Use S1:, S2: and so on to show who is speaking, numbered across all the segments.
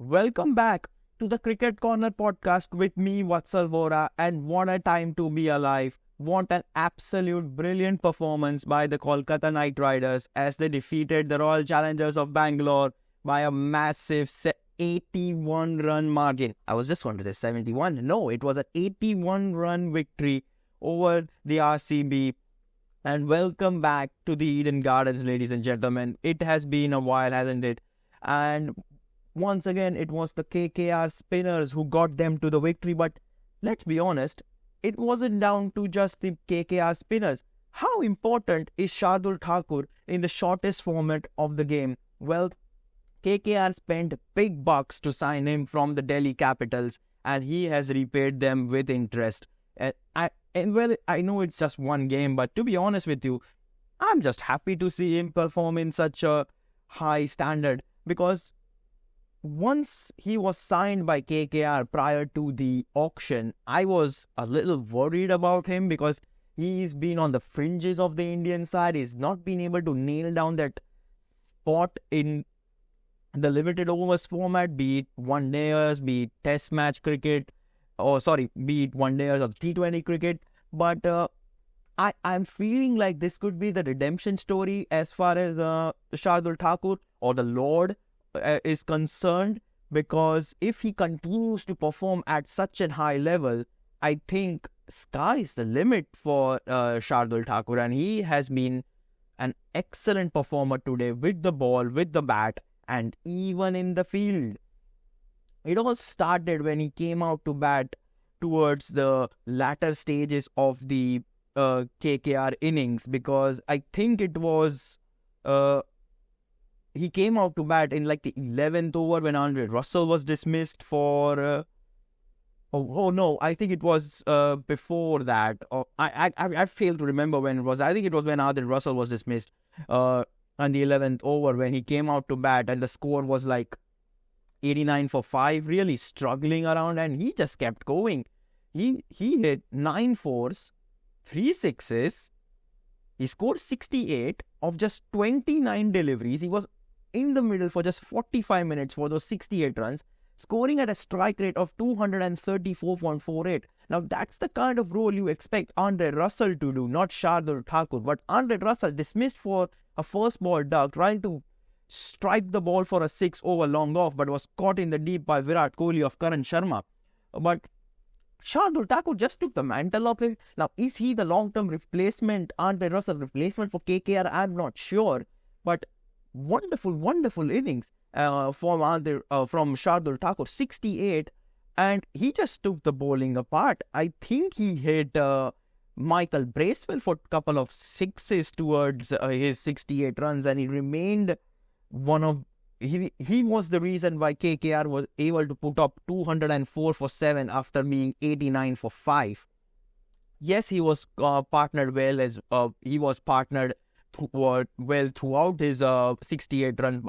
S1: Welcome back to the Cricket Corner podcast with me, Vatsal Vora, and what a time to be alive. What an absolute brilliant performance by the Kolkata Knight Riders as they defeated the Royal Challengers of Bangalore by a massive 81-run margin. I was just going to say 71. No, it was an 81-run victory over the RCB. And welcome back to the Eden Gardens, ladies and gentlemen. It has been a while, hasn't it? And once again, it was the KKR spinners who got them to the victory. But let's be honest, it wasn't down to just the KKR spinners. How important is Shardul Thakur in the shortest format of the game? Well, KKR spent big bucks to sign him from the Delhi Capitals, and he has repaid them with interest. I know it's just one game, but to be honest with you, I'm just happy to see him perform in such a high standard, because once he was signed by KKR prior to the auction, I was a little worried about him because he's been on the fringes of the Indian side. He's not been able to nail down that spot in the limited overs format, be it one-dayers, be it test match cricket, be it one-dayers or T20 cricket. But I'm feeling like this could be the redemption story as far as Shardul Thakur or the Lord is concerned, because if he continues to perform at such a high level, I think sky's the limit for Shardul Thakur, and he has been an excellent performer today with the ball, with the bat, and even in the field. It all started when he came out to bat towards the latter stages of the KKR innings, because I think it was he came out to bat in like the 11th over when Andre Russell was dismissed for I think it was before that. I failed to remember when it was. I think it was when Andre Russell was dismissed on the 11th over when he came out to bat, and the score was like 89 for 5, really struggling around, and he just kept going. He hit 9 fours, 3 sixes. He scored 68 of just 29 deliveries. He was in the middle for just 45 minutes for those 68 runs, scoring at a strike rate of 234.48. Now, that's the kind of role you expect Andre Russell to do, not Shardul Thakur. But Andre Russell dismissed for a first ball duck, trying to strike the ball for a 6 over long off, but was caught in the deep by Virat Kohli of Karan Sharma. But Shardul Thakur just took the mantle of him. Now, is he the long-term replacement, Andre Russell replacement for KKR? I'm not sure. But wonderful innings from Shardul Thakur, 68, and he just took the bowling apart. I think he hit Michael Bracewell for a couple of sixes towards his 68 runs, and he remained he was the reason why KKR was able to put up 204 for 7 after being 89 for 5. Yes, he was partnered well as he was partnered well throughout his 68-run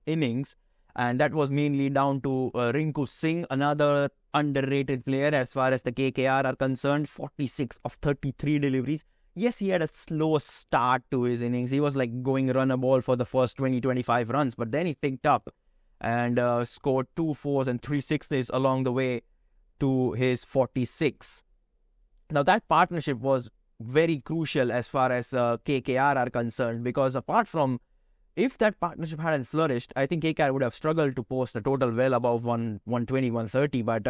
S1: innings, and that was mainly down to Rinku Singh, another underrated player as far as the KKR are concerned. 46 of 33 deliveries. Yes, he had a slow start to his innings. He was like going run a ball for the first 20-25 runs, but then he picked up and scored 2 fours and 3 sixes along the way to his 46. Now, that partnership was very crucial as far as KKR are concerned, because apart from, if that partnership hadn't flourished, I think KKR would have struggled to post a total well above 120, 130. But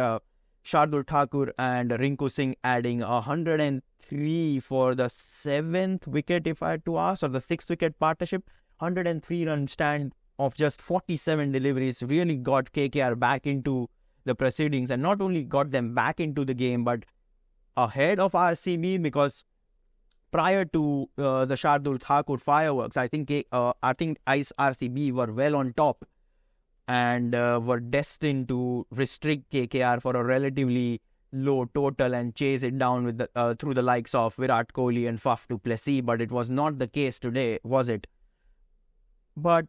S1: Shardul Thakur and Rinku Singh adding 103 for the 7th wicket, if I had to ask, or the 6th wicket partnership, 103 run stand of just 47 deliveries really got KKR back into the proceedings, and not only got them back into the game, but ahead of RCB, because prior to the Shardul Thakur fireworks, I think RCB were well on top and were destined to restrict KKR for a relatively low total and chase it down with through the likes of Virat Kohli and Faf du Plessis. But it was not the case today, was it? But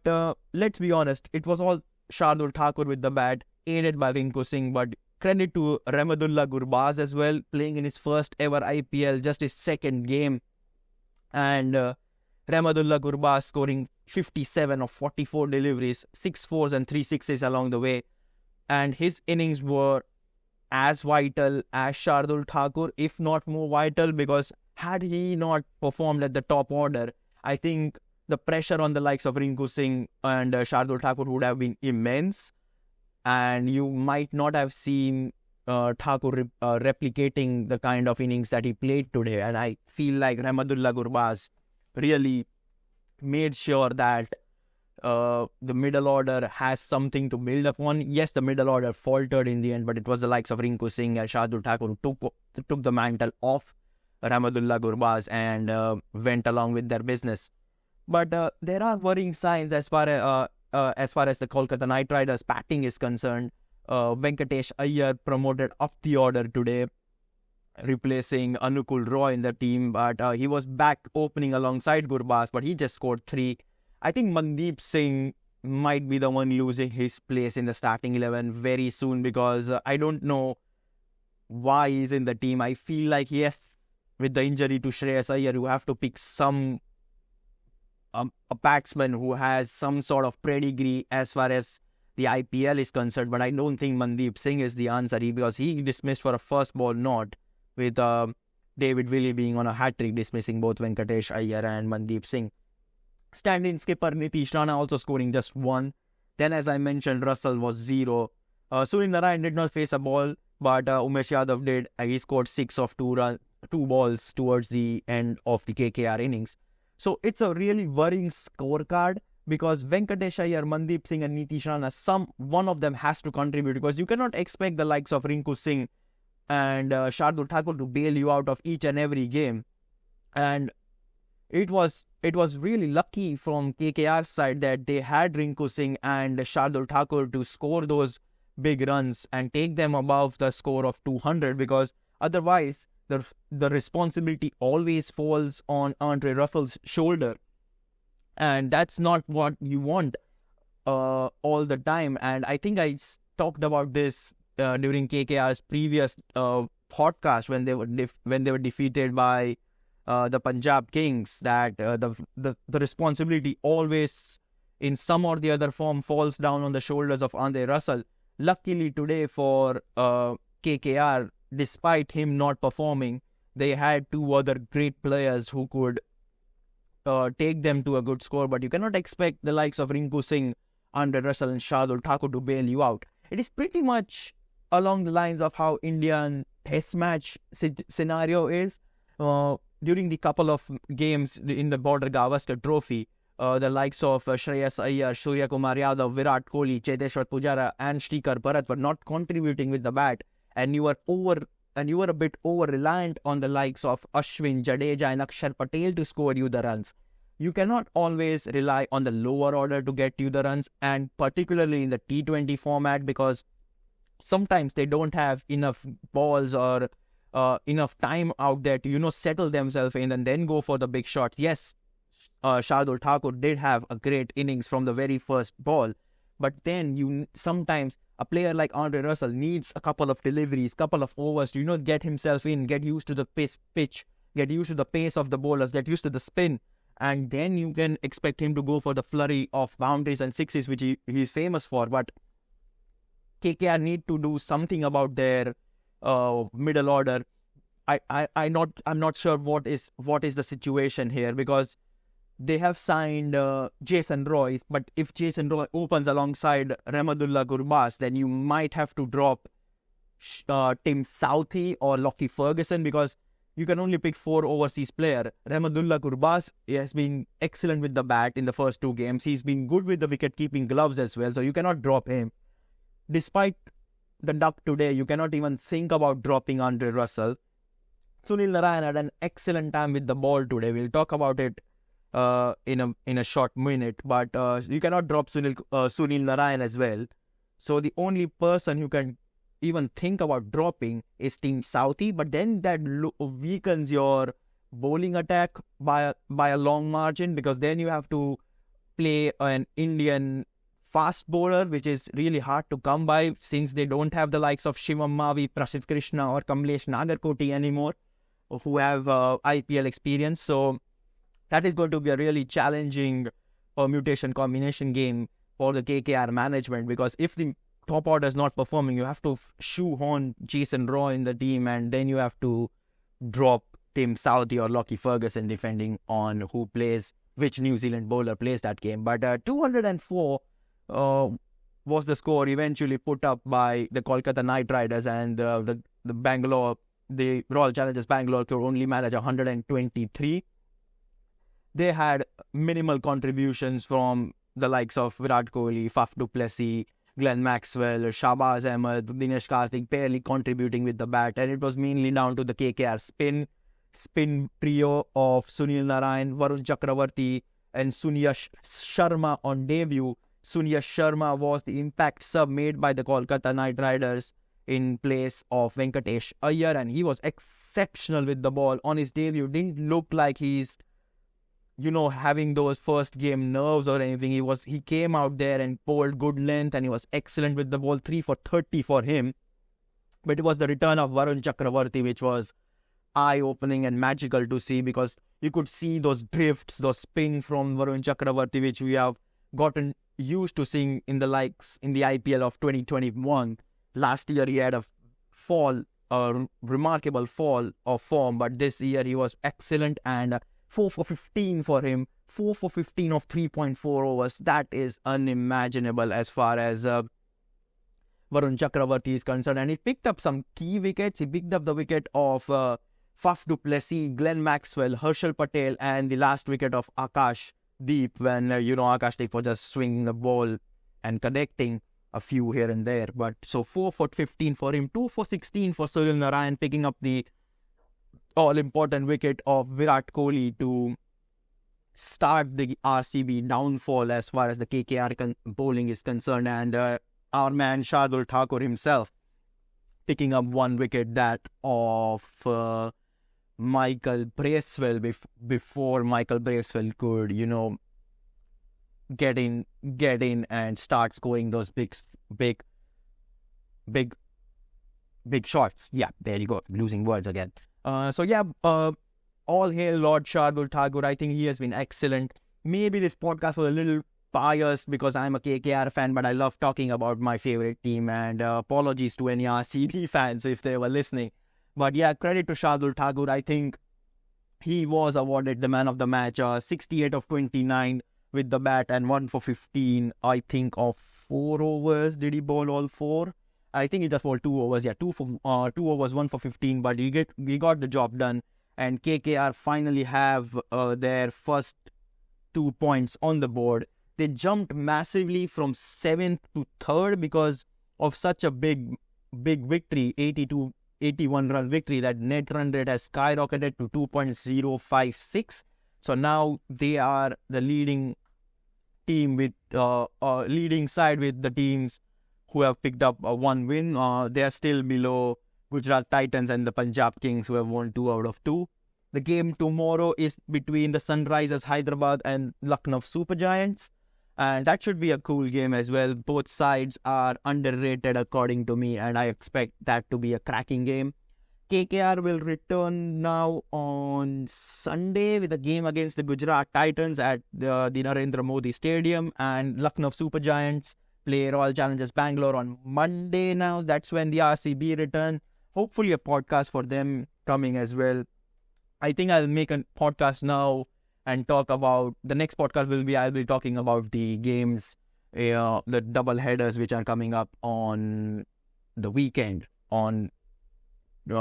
S1: let's be honest, it was all Shardul Thakur with the bat, aided by Rinku Singh. But credit to Rahmatullah Gurbaz as well, playing in his first ever IPL, just his second game. And Rahmatullah Gurbaz scoring 57 of 44 deliveries, 6 fours and 3 sixes along the way. And his innings were as vital as Shardul Thakur, if not more vital, because had he not performed at the top order, I think the pressure on the likes of Rinku Singh and Shardul Thakur would have been immense. And you might not have seen Thakur replicating the kind of innings that he played today. And I feel like Rahmatullah Gurbaz really made sure that the middle order has something to build upon. Yes, the middle order faltered in the end, but it was the likes of Rinku Singh and Shardul Thakur who took the mantle off Rahmatullah Gurbaz and went along with their business. But there are worrying signs as far as the Kolkata Knight Riders batting is concerned. Venkatesh Iyer promoted up the order today, replacing Anukul Roy in the team, but he was back opening alongside Gurbaz, but he just scored 3. I think Mandeep Singh might be the one losing his place in the starting 11 very soon, because I don't know why he's in the team. I feel like, yes, with the injury to Shreyas Iyer, you have to pick a batsman who has some sort of pedigree as far as the IPL is concerned, but I don't think Mandeep Singh is the answer, because he dismissed for a first ball not, with David Willey being on a hat-trick, dismissing both Venkatesh Iyer and Mandeep Singh. Stand-in skipper Nitish Rana also scoring just 1. Then, as I mentioned, Russell was 0. Sunil Narayan did not face a ball, but Umesh Yadav did. He scored 6 of 2 balls towards the end of the KKR innings. So it's a really worrying scorecard, because Venkatesh Iyer, Mandeep Singh and Nitish Rana, one of them has to contribute, because you cannot expect the likes of Rinku Singh and Shardul Thakur to bail you out of each and every game. And it was really lucky from KKR's side that they had Rinku Singh and Shardul Thakur to score those big runs and take them above the score of 200, because otherwise the responsibility always falls on Andre Russell's shoulder. And that's not what you want all the time. And I think I talked about this during KKR's previous podcast when they were defeated by the Punjab Kings, that the responsibility always in some or the other form falls down on the shoulders of Andre Russell. Luckily today for KKR, despite him not performing, they had 2 other great players who could take them to a good score. But you cannot expect the likes of Rinku Singh, Andre Russell and Shardul Thakur to bail you out. It is pretty much along the lines of how Indian test match scenario is. During the couple of games in the Border Gavaskar Trophy, the likes of Shreyas Iyer, Surya Kumar Yadav, Virat Kohli, Cheteshwar Pujara and Shrikar Bharat were not contributing with the bat, and you were a bit over-reliant on the likes of Ashwin, Jadeja and Akshar Patel to score you the runs. You cannot always rely on the lower order to get you the runs, and particularly in the T20 format, because sometimes they don't have enough balls or enough time out there to, settle themselves in and then go for the big shots. Yes, Shardul Thakur did have a great innings from the very first ball, but then sometimes a player like Andre Russell needs a couple of deliveries, couple of overs to, get himself in, get used to the pitch, get used to the pace of the bowlers, get used to the spin, and then you can expect him to go for the flurry of boundaries and sixes, which he is famous for. But KKR need to do something about their middle order. I'm not sure what is the situation here, because they have signed Jason Roy, but if Jason Roy opens alongside Rahmatullah Gurbaz, then you might have to drop Tim Southee or Lockie Ferguson, because you can only pick 4 overseas players. Rahmatullah Gurbaz has been excellent with the bat in the first 2 games. He's been good with the wicket-keeping gloves as well, so you cannot drop him. Despite the duck today, you cannot even think about dropping Andre Russell. Sunil Narayan had an excellent time with the ball today. We'll talk about it in a short minute, but you cannot drop Sunil Narayan as well. So the only person who can even think about dropping is Tim Southee, but then that weakens your bowling attack by a long margin, because then you have to play an Indian fast bowler, which is really hard to come by, since they don't have the likes of Shivam Mavi, Prasidh Krishna or Kamlesh Nagarkoti anymore, who have IPL experience. So That is going to be a really challenging permutation combination game for the KKR management, because if the top order is not performing, you have to shoehorn Jason Roy in the team, and then you have to drop Tim Southey or Lockie Ferguson depending on who plays, which New Zealand bowler plays that game. But 204 was the score eventually put up by the Kolkata Knight Riders, and the Royal Challengers Bangalore could only manage 123. They had minimal contributions from the likes of Virat Kohli, Faf du Plessis, Glenn Maxwell, Shahbaz Ahmed, Dinesh Karthik barely contributing with the bat, and it was mainly down to the KKR spin trio of Sunil Narine, Varun Chakravarti and Sunyash Sharma on debut. Sunyash Sharma was the impact sub made by the Kolkata Knight Riders in place of Venkatesh Iyer, and he was exceptional with the ball on his debut. Didn't look like he's having those first game nerves or anything. He came out there and bowled good length, and he was excellent with the ball, 3 for 30 for him. But it was the return of Varun Chakravarti which was eye-opening and magical to see, because you could see those drifts, those spin from Varun Chakravarti, which we have gotten used to seeing in the IPL of 2021. Last year he had a remarkable fall of form, but this year he was excellent, and 4 for 15 for him, 4 for 15 of 3.4 overs. That is unimaginable as far as Varun Chakravarti is concerned. And he picked up some key wickets. He picked up the wicket of Faf du Plessis, Glenn Maxwell, Harshal Patel, and the last wicket of Akash Deep, when Akash Deep was just swinging the ball and connecting a few here and there. But so 4 for 15 for him, 2 for 16 for Sunil Narine, picking up the all-important wicket of Virat Kohli to start the RCB downfall as far as the KKR bowling is concerned. And our man Shardul Thakur himself picking up one wicket, that of Michael Bracewell, before Michael Bracewell could, get in and start scoring those big shots. Yeah, there you go. Losing words again. All hail Lord Shardul Thakur. I think he has been excellent. Maybe this podcast was a little biased because I'm a KKR fan, but I love talking about my favorite team, and apologies to any RCB fans if they were listening. But yeah, credit to Shardul Thakur. I think he was awarded the man of the match, 68 of 29 with the bat and 1 for 15, I think, of 4 overs. Did he bowl all 4? I think he just bowled 2 overs. Yeah, 2 overs, 1 for 15. But he got the job done. And KKR finally have their first 2 points on the board. They jumped massively from 7th to 3rd because of such a big victory, 81 run victory, that net run rate has skyrocketed to 2.056. So now they are the leading team with leading side with the teams who have picked up one win. They are still below Gujarat Titans and the Punjab Kings, who have won 2 out of 2. The game tomorrow is between the Sunrisers Hyderabad and Lucknow Super Giants, and that should be a cool game as well. Both sides are underrated according to me, and I expect that to be a cracking game. KKR will return now on Sunday with a game against the Gujarat Titans at the Narendra Modi Stadium, and Lucknow Super Giants play Royal Challengers Bangalore on Monday now. That's when the RCB return. Hopefully a podcast for them coming as well. I think I'll make a podcast now and talk about, the next podcast I'll be talking about the games, the double headers which are coming up on the weekend, on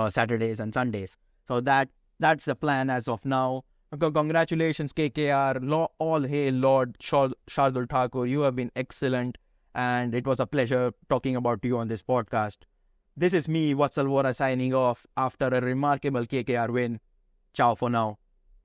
S1: Saturdays and Sundays. So that's the plan as of now. Congratulations KKR. All hail Lord Shardul Thakur. You have been excellent, and it was a pleasure talking about you on this podcast. This is me, Vatsal Vora, signing off after a remarkable KKR win. Ciao for now.